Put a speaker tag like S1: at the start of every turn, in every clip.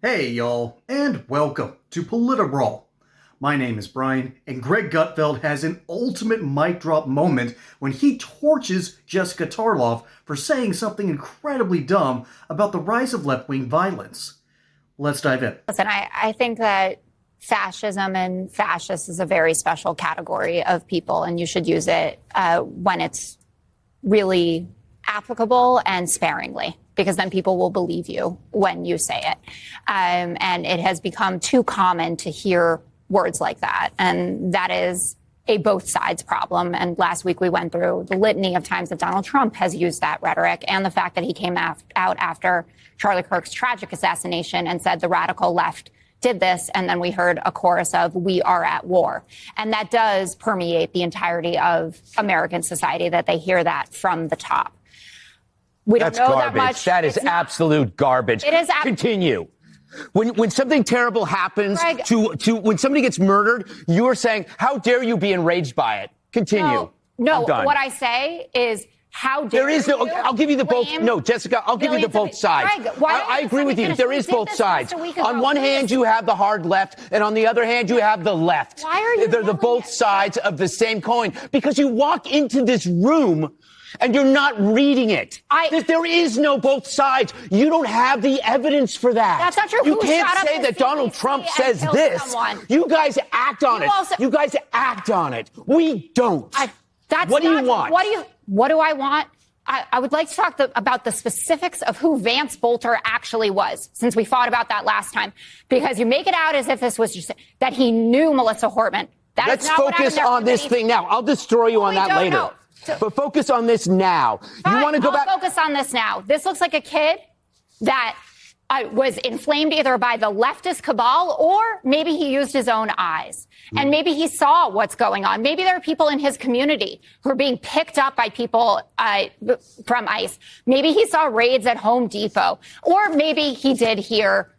S1: Hey y'all, and welcome to PolitiBrawl. My name is Brian, and Greg Gutfeld has an ultimate mic drop moment when he torches Jessica Tarlov for saying something incredibly dumb about the rise of left-wing violence. Let's dive in.
S2: Listen, I think that fascism and fascists is a very special category of people, and you should use it when it's really applicable and sparingly, because then people will believe you when you say it. And it has become too common to hear words like that. And that is a both sides problem. And last week we went through the litany of times that Donald Trump has used that rhetoric, and the fact that he came out after Charlie Kirk's tragic assassination and said the radical left did this, and then we heard a chorus of "we are at war." And that does permeate the entirety of American society, that they hear that from the top. We don't know
S3: garbage.
S2: that much.
S3: That is absolute garbage.
S2: It is.
S3: Continue. When something terrible happens
S2: Greg,
S3: to when somebody gets murdered, you are saying, "How dare you be enraged by it?" Continue.
S2: No. What I say is, how dare
S3: there is no. I'll give you the both. No, Jessica, I'll give you the both sides.
S2: Greg,
S3: I agree with you. There is both sides. On one hand, you have the hard left, and on the other hand, you have the left.
S2: Why are you?
S3: They're the both sides of the same coin, because you walk into this room and you're not reading it. There is no both sides. You don't have the evidence for that.
S2: That's not true.
S3: You can't say that Donald Trump says this. You guys act on it. You guys act on it. We don't. What do you want?
S2: What do I want? I would like to talk about the specifics of who Vance Bolter actually was, since we fought about that last time, because you make it out as if this was just that he knew Melissa Hortman.
S3: Let's focus on this thing now. I'll destroy you on that later. But focus on this now.
S2: Fine,
S3: you want to go back?
S2: Focus on this now. This looks like a kid that was inflamed either by the leftist cabal, or maybe he used his own eyes. And maybe he saw what's going on. Maybe there are people in his community who are being picked up by people from ICE. Maybe he saw raids at Home Depot. Or maybe he did hear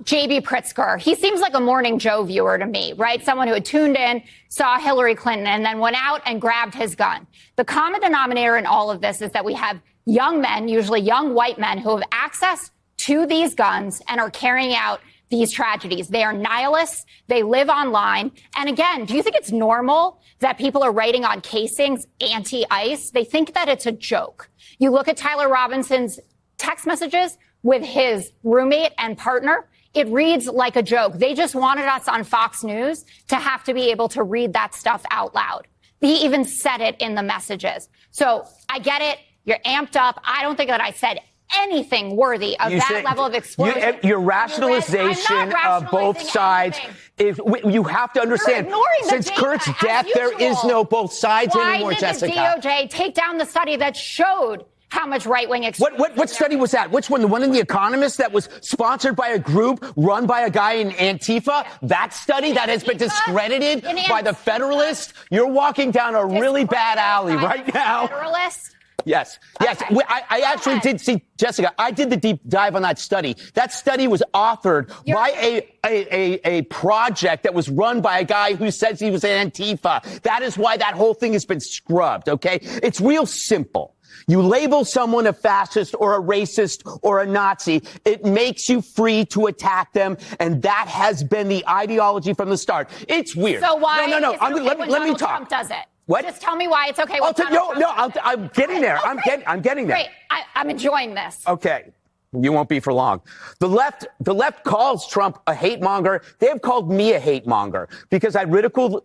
S2: J.B. Pritzker. He seems like a Morning Joe viewer to me, right? Someone who had tuned in, saw Hillary Clinton, and then went out and grabbed his gun. The common denominator in all of this is that we have young men, usually young white men, who have access to these guns and are carrying out these tragedies. They are nihilists. They live online. And again, do you think it's normal that people are writing on casings anti-ICE? They think that it's a joke. You look at Tyler Robinson's text messages with his roommate and partner, it reads like a joke. They just wanted us on Fox News to have to be able to read that stuff out loud. He even said it in the messages. So I get it. You're amped up. I don't think that I said anything worthy of that level of explosion.
S3: Your rationalization of both sides is, you have to understand, since Kurt's death, there is no both sides anymore, Jessica.
S2: Why did the DOJ take down the study that showed how much right-wing extremism?
S3: What study was that? Which one? The one in The Economist that was sponsored by a group run by a guy in Antifa? That study that has been discredited by the Federalist? You're walking down a really bad alley right now.
S2: Federalist?
S3: Yes. Okay. I actually did see, Jessica, I did the deep dive on that study. That study was authored by a project that was run by a guy who says he was an Antifa. That is why that whole thing has been scrubbed, okay? It's real simple. You label someone a fascist or a racist or a Nazi, it makes you free to attack them, and that has been the ideology from the start. It's weird.
S2: So why?
S3: No. Let me talk.
S2: Trump does it.
S3: What?
S2: Just tell me why it's okay.
S3: I'm getting there. I'm getting there.
S2: Great. I'm enjoying this.
S3: Okay. You won't be for long. The left calls Trump a hate monger. They have called me a hate monger because I ridicule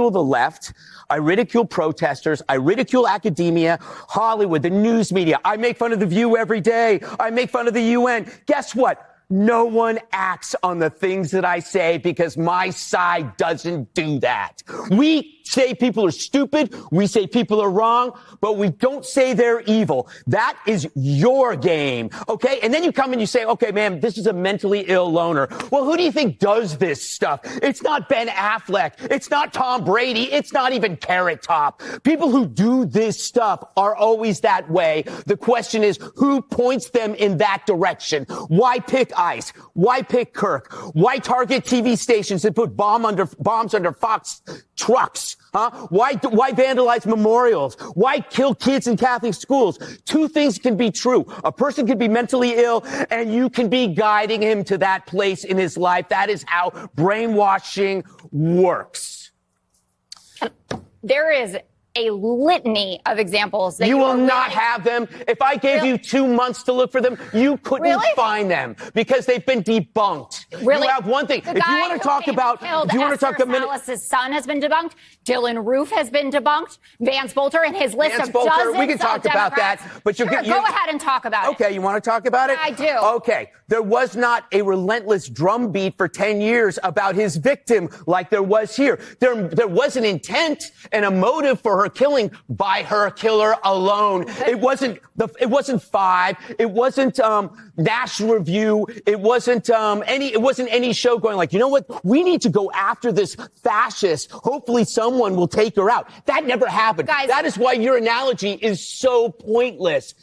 S3: the left. I ridicule protesters. I ridicule academia, Hollywood, the news media. I make fun of The View every day. I make fun of the UN. Guess what? No one acts on the things that I say because my side doesn't do that. We say people are stupid. We say people are wrong, but we don't say they're evil. That is your game. Okay. And then you come and you say, okay, man, this is a mentally ill loner. Well, who do you think does this stuff? It's not Ben Affleck. It's not Tom Brady. It's not even Carrot Top. People who do this stuff are always that way. The question is, who points them in that direction? Why pick ICE? Why pick Kirk? Why target TV stations that put bombs under Fox trucks? Huh? Why vandalize memorials? Why kill kids in Catholic schools? Two things can be true. A person can be mentally ill and you can be guiding him to that place in his life. That is how brainwashing works.
S2: There is a litany of examples that
S3: you will not have them. If I gave you 2 months to look for them, you couldn't find them because they've been debunked.
S2: Really?
S3: You have one thing.
S2: The
S3: If
S2: guy
S3: you want to
S2: who
S3: talk
S2: came
S3: about,
S2: and killed
S3: if you want to talk a
S2: Esther
S3: minute.
S2: Salas's son has been debunked. Dylan Roof has been debunked. Vance Bolter and his list
S3: Vance
S2: of
S3: Bolter,
S2: dozens
S3: we can talk
S2: of
S3: about
S2: Democrats.
S3: that, but
S2: sure, go ahead and talk about it.
S3: Okay, you want to talk about it?
S2: I do.
S3: Okay, there was not a relentless drumbeat for 10 years about his victim like there was here. There was an intent and a motive for her killing by her killer alone. It wasn't Five. It wasn't National Review. It wasn't any show going like, you know what? We need to go after this fascist. Hopefully someone will take her out. That never happened.
S2: Guys,
S3: that is why your analogy is so pointless.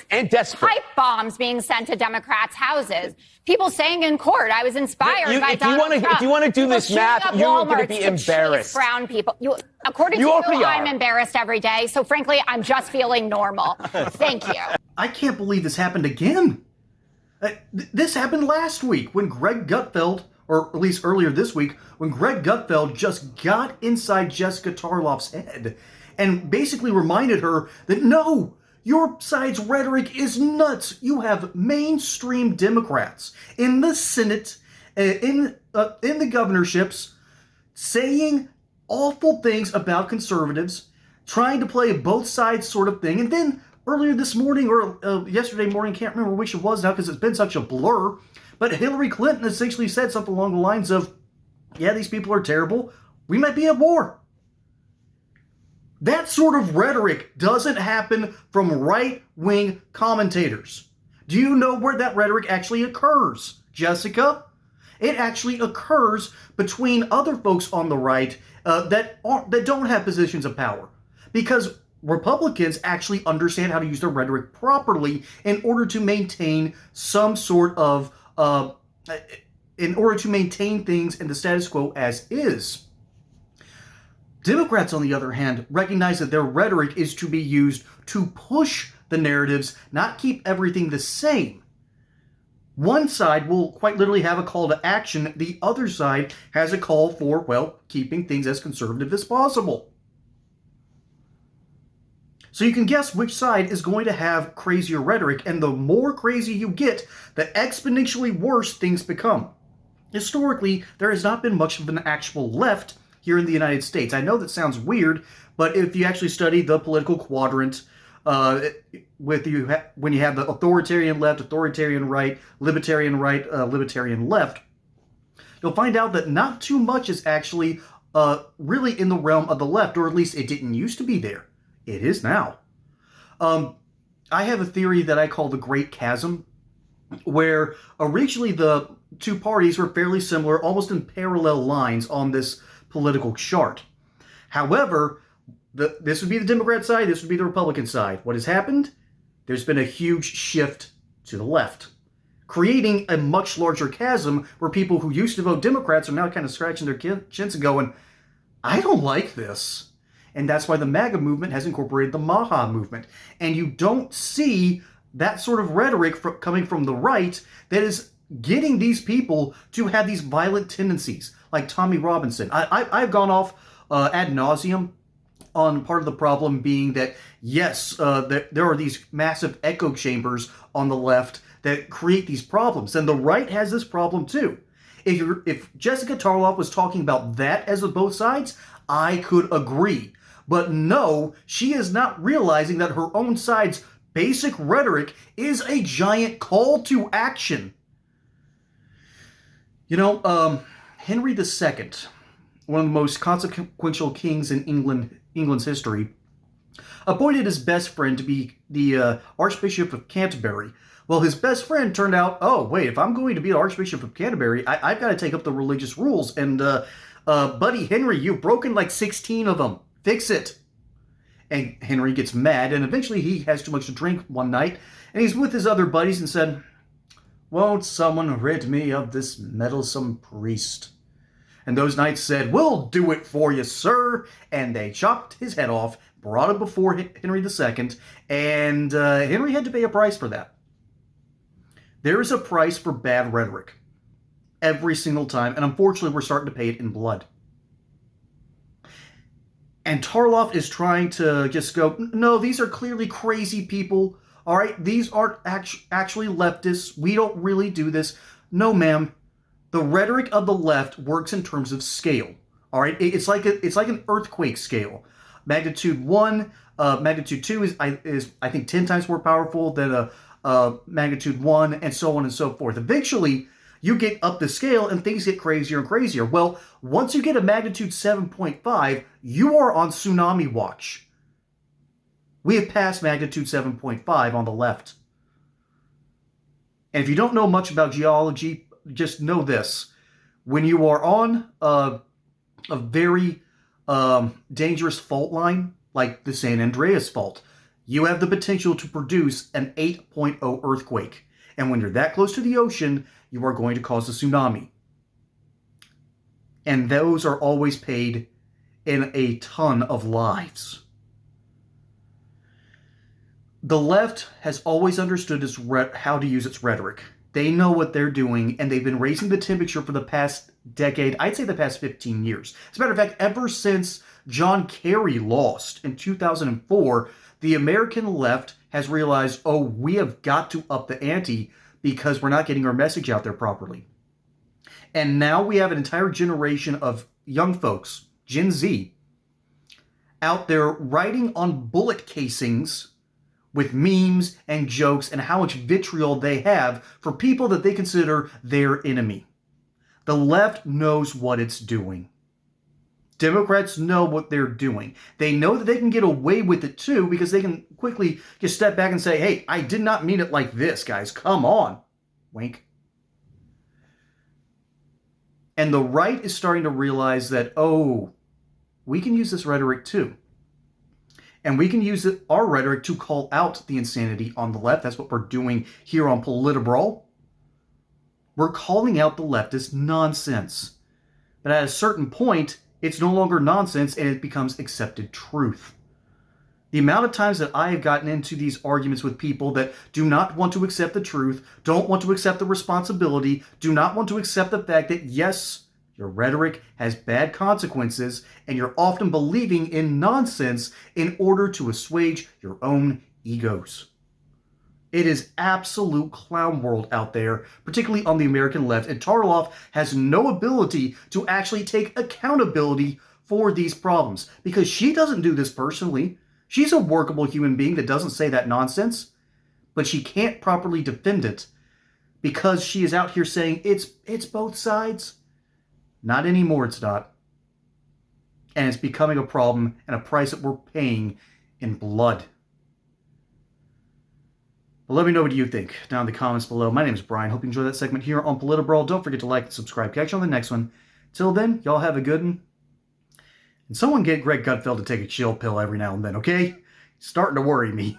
S3: And desperate.
S2: Pipe bombs being sent to Democrats' houses. People saying in court, I was inspired by Donald Trump.
S3: If you want to do this math, you're going to be embarrassed.
S2: Brown people. According to you, I'm embarrassed every day. So frankly, I'm just feeling normal. Thank you.
S1: I can't believe this happened again. This happened last week when Greg Gutfeld, or at least earlier this week, when Greg Gutfeld just got inside Jessica Tarlov's head and basically reminded her that no, your side's rhetoric is nuts. You have mainstream Democrats in the Senate, in the governorships, saying awful things about conservatives, trying to play a both sides sort of thing. And then earlier this morning, or yesterday morning, can't remember which it was now because it's been such a blur, but Hillary Clinton essentially said something along the lines of, yeah, these people are terrible. We might be at war. That sort of rhetoric doesn't happen from right-wing commentators. Do you know where that rhetoric actually occurs, Jessica? It actually occurs between other folks on the right that don't have positions of power. Because Republicans actually understand how to use their rhetoric properly in order to maintain some sort of, in order to maintain things in the status quo as is. Democrats, on the other hand, recognize that their rhetoric is to be used to push the narratives, not keep everything the same. One side will quite literally have a call to action. The other side has a call for, well, keeping things as conservative as possible. So you can guess which side is going to have crazier rhetoric, and the more crazy you get, the exponentially worse things become. Historically, there has not been much of an actual left here in the United States. I know that sounds weird, but if you actually study the political quadrant, when you have the authoritarian left, authoritarian right, libertarian left, you'll find out that not too much is actually really in the realm of the left, or at least it didn't used to be there. It is now. I have a theory that I call the Great Chasm, where originally the two parties were fairly similar, almost in parallel lines on this political chart. However, this would be the Democrat side, this would be the Republican side. What has happened? There's been a huge shift to the left, creating a much larger chasm where people who used to vote Democrats are now kind of scratching their chins and going, I don't like this. And that's why the MAGA movement has incorporated the Maha movement. And you don't see that sort of rhetoric coming from the right that is getting these people to have these violent tendencies, like Tommy Robinson. I've gone off ad nauseum on part of the problem being that, yes, there are these massive echo chambers on the left that create these problems. And the right has this problem too. If Jessica Tarlov was talking about that as of both sides, I could agree. But no, she is not realizing that her own side's basic rhetoric is a giant call to action. You know, Henry II, one of the most consequential kings in England's history, appointed his best friend to be the Archbishop of Canterbury. Well, his best friend turned out, oh, wait, if I'm going to be the Archbishop of Canterbury, I've got to take up the religious rules. And, buddy Henry, you've broken like 16 of them. Fix it. And Henry gets mad, and eventually he has too much to drink one night, and he's with his other buddies and said, won't someone rid me of this meddlesome priest? And those knights said, "We'll do it for you, sir." And they chopped his head off, brought it before Henry II, and Henry had to pay a price for that. There is a price for bad rhetoric every single time, and unfortunately we're starting to pay it in blood. And Tarlov is trying to just go, no, these are clearly crazy people. All right, these aren't actually leftists. We don't really do this. No, ma'am. The rhetoric of the left works in terms of scale. All right, it's like an earthquake scale. Magnitude 1, magnitude 2 is I think 10 times more powerful than a magnitude 1, and so on and so forth. Eventually, you get up the scale and things get crazier and crazier. Well, once you get a magnitude 7.5, you are on tsunami watch. We have passed magnitude 7.5 on the left. And if you don't know much about geology, just know this. When you are on a very dangerous fault line, like the San Andreas Fault, you have the potential to produce an 8.0 earthquake. And when you're that close to the ocean, you are going to cause a tsunami. And those are always paid in a ton of lives. The left has always understood how to use its rhetoric. They know what they're doing, and they've been raising the temperature for the past decade, I'd say the past 15 years. As a matter of fact, ever since John Kerry lost in 2004, the American left has realized, oh, we have got to up the ante because we're not getting our message out there properly. And now we have an entire generation of young folks, Gen Z, out there writing on bullet casings with memes and jokes and how much vitriol they have for people that they consider their enemy. The left knows what it's doing. Democrats know what they're doing. They know that they can get away with it too because they can quickly just step back and say, hey, I did not mean it like this, guys. Come on. Wink. And the right is starting to realize that, oh, we can use this rhetoric too. And we can use our rhetoric to call out the insanity on the left. That's what we're doing here on PolitiBrawl. We're calling out the leftist nonsense. But at a certain point, it's no longer nonsense and it becomes accepted truth. The amount of times that I have gotten into these arguments with people that do not want to accept the truth, don't want to accept the responsibility, do not want to accept the fact that, yes, your rhetoric has bad consequences, and you're often believing in nonsense in order to assuage your own egos. It is absolute clown world out there, particularly on the American left, and Tarlov has no ability to actually take accountability for these problems, because she doesn't do this personally. She's a workable human being that doesn't say that nonsense, but she can't properly defend it because she is out here saying it's both sides. Not anymore, it's not. And it's becoming a problem and a price that we're paying in blood. Well, let me know what you think down in the comments below. My name is Brian. Hope you enjoyed that segment here on PolitiBrawl. Don't forget to like and subscribe. Catch you on the next one. Till then, y'all have a good one. And someone get Greg Gutfeld to take a chill pill every now and then, okay? It's starting to worry me.